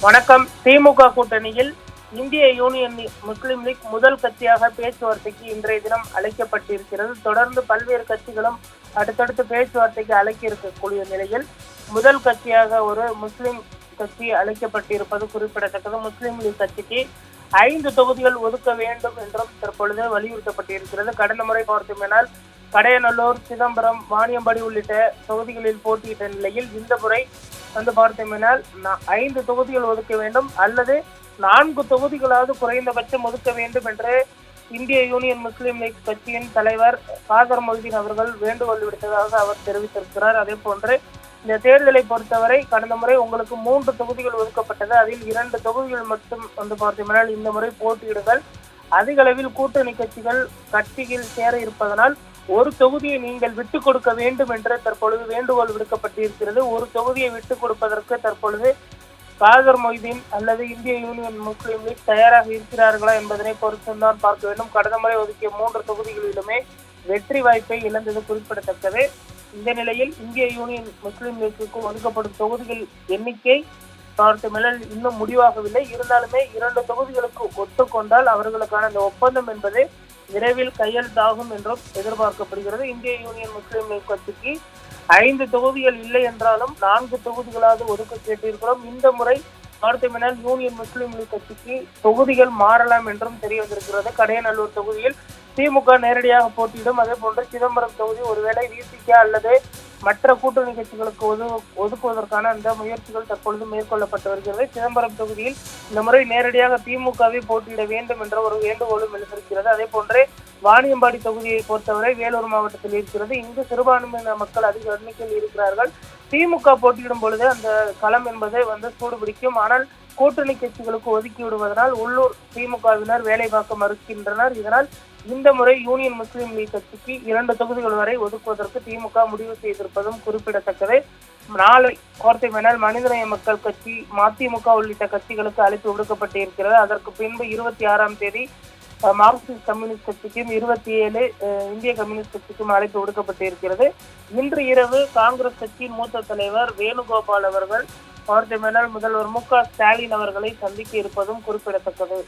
வணக்கம். திமுக கூட்டணியில் இந்திய யூனியன் முஸ்லிம் லீக் முதல் கட்சியாக பேச்சுவார்த்தைக்கு இன்றைய தினம் அழைக்கப்பட்டிருக்கிறது. தொடர்ந்து பல்வேறு கட்சிகளும் அடுத்தடுத்து பேச்சுவார்த்தைக்கு அழைக்க இருக்கக்கூடிய நிலையில் முதல் கட்சியாக ஒரு முஸ்லிம் கட்சி அழைக்கப்பட்டிருப்பது குறிப்பிடத்தக்கது. முஸ்லிம் லீக் கட்சிக்கு 5 தொகுதிகள் ஒதுக்க வேண்டும் என்றும் தற்பொழுது வலியுறுத்தப்பட்டிருக்கிறது. கடந்த முறை பார்த்தோமேனால் கடையநல்லூர், சிதம்பரம், வாணியம்பாடி உள்ளிட்ட தொகுதிகளில் போட்டியிட்ட நிலையில் இந்த முறை பார்த்தோமேனால் 5 தொகுதிகள் ஒதுக்க வேண்டும் அல்லது 4 தொகுதிகளாவது குறைந்தபட்சம் ஒதுக்க வேண்டும் என்று இந்திய யூனியன் முஸ்லிம் லீக் கட்சியின் தலைவர் காதர் மொய்தீன் அவர்கள் வேண்டுகோள் விடுத்ததாக அவர் தெரிவித்திருக்கிறார். அதே போன்று இந்த தேர்தலை பொறுத்தவரை கடந்த முறை உங்களுக்கு 3 தொகுதிகள் ஒதுக்கப்பட்டது. அதில் 2 தொகுதிகள் மட்டும் பார்த்தோம்னால் இந்த முறை போட்டியிடுங்கள். அதிக அளவில் கூட்டணி கட்சிகள் சேர இருப்பதனால் ஒரு தொகுதியை நீங்கள் விட்டுக் கொடுக்க வேண்டும் என்று தற்பொழுது வேண்டுகோள் விடுக்கப்பட்டிருக்கிறது. ஒரு தொகுதியை விட்டுக் கொடுப்பதற்கு தற்பொழுது காதர் மொய்தீன் அல்லது இந்திய யூனியன் முஸ்லிம் லீக் தயாராக இருக்கிறார்களா என்பதனை பொறுத்துதான் பார்க்க வேண்டும். கடந்த முறை ஒதுக்கிய 3 தொகுதிகளிலுமே வெற்றி வாய்ப்பை இழந்தது குறிப்பிடத்தக்கது. இந்த நிலையில் இந்திய யூனியன் முஸ்லிம் லீக்கு ஒதுக்கப்படும் தொகுதிகள் எண்ணிக்கை பார்த்தோமேனால் இன்னும் முடிவாகவில்லை. இருந்தாலுமே 2 தொகுதிகளுக்கு ஒத்துக்கொண்டால் அவர்களுக்கான இந்த ஒப்பந்தம் என்பது விரைவில் கையெழுத்தாகும் என்றும் எதிர்பார்க்கப்படுகிறது. இந்திய யூனியன் முஸ்லிம் லீக் கட்சிக்கு 5 தொகுதிகள் இல்லை என்றாலும் 4 தொகுதிகளாவது ஒதுக்க கேட்டிருக்கிறோம். இந்த முறை பார்த்தோமேனால் யூனியன் முஸ்லிம் லீக் கட்சிக்கு தொகுதிகள் மாறலாம் என்றும் தெரிய வந்திருக்கிறது. கடையநல்லூர் தொகுதியில் திமுக நேரடியாக போட்டியிடும். அதே போன்று சிதம்பரம் தொகுதி ஒருவேளை விசிக அல்லது மற்ற கூட்டணி கட்சிகளுக்கு ஒதுக்குவதற்கான அந்த முயற்சிகள் தற்பொழுது மேற்கொள்ளப்பட்டு வருகிறது. சிதம்பரம் தொகுதியில் இந்த முறை நேரடியாக திமுகவை போட்டியிட வேண்டும் என்ற ஒரு வேண்டுகோளும் எழுந்திருக்கிறது. அதே போன்று வாணியம்பாடி தொகுதியை பொறுத்தவரை வேலூர் மாவட்டத்தில் இருக்கிறது. இங்கு சிறுபான்மையின மக்கள் அதிக எண்ணிக்கையில் இருக்கிறார்கள். திமுக போட்டியிடும் பொழுது அந்த களம் என்பது சூடுபிடிக்கும். ஆனால் கூட்டணி கட்சிகளுக்கு ஒதுக்கி விடுவதனால் உள்ளூர் திமுகவினர் வேலை பார்க்க மறுக்கின்றனர். இதனால் இந்த முறை யூனியன் முஸ்லிம் லீக் கட்சிக்கு 2 தொகுதிகள் வரை ஒதுக்குவதற்கு திமுக முடிவு செய்திருப்பதும் குறிப்பிடத்தக்கது. நாளை பார்த்தோமேனால் மனிதநேய மக்கள் கட்சி, மதிமுக உள்ளிட்ட கட்சிகளுக்கு அழைப்பு விடுக்கப்பட்டிருக்கிறது. அதற்கு பின்பு 26ஆம் தேதி மார்க்சிஸ்ட் கம்யூனிஸ்ட் கட்சிக்கும் 27 இந்திய கம்யூனிஸ்ட் கட்சிக்கும் அழைப்பு விடுக்கப்பட்டிருக்கிறது. இன்று இரவு காங்கிரஸ் கட்சியின் மூத்த தலைவர் வேணுகோபால் அவர்கள் பார்த்தோமேனால் முதல்வர் மு.க. ஸ்டாலின் அவர்களை சந்திக்க இருப்பதும் குறிப்பிடத்தக்கது.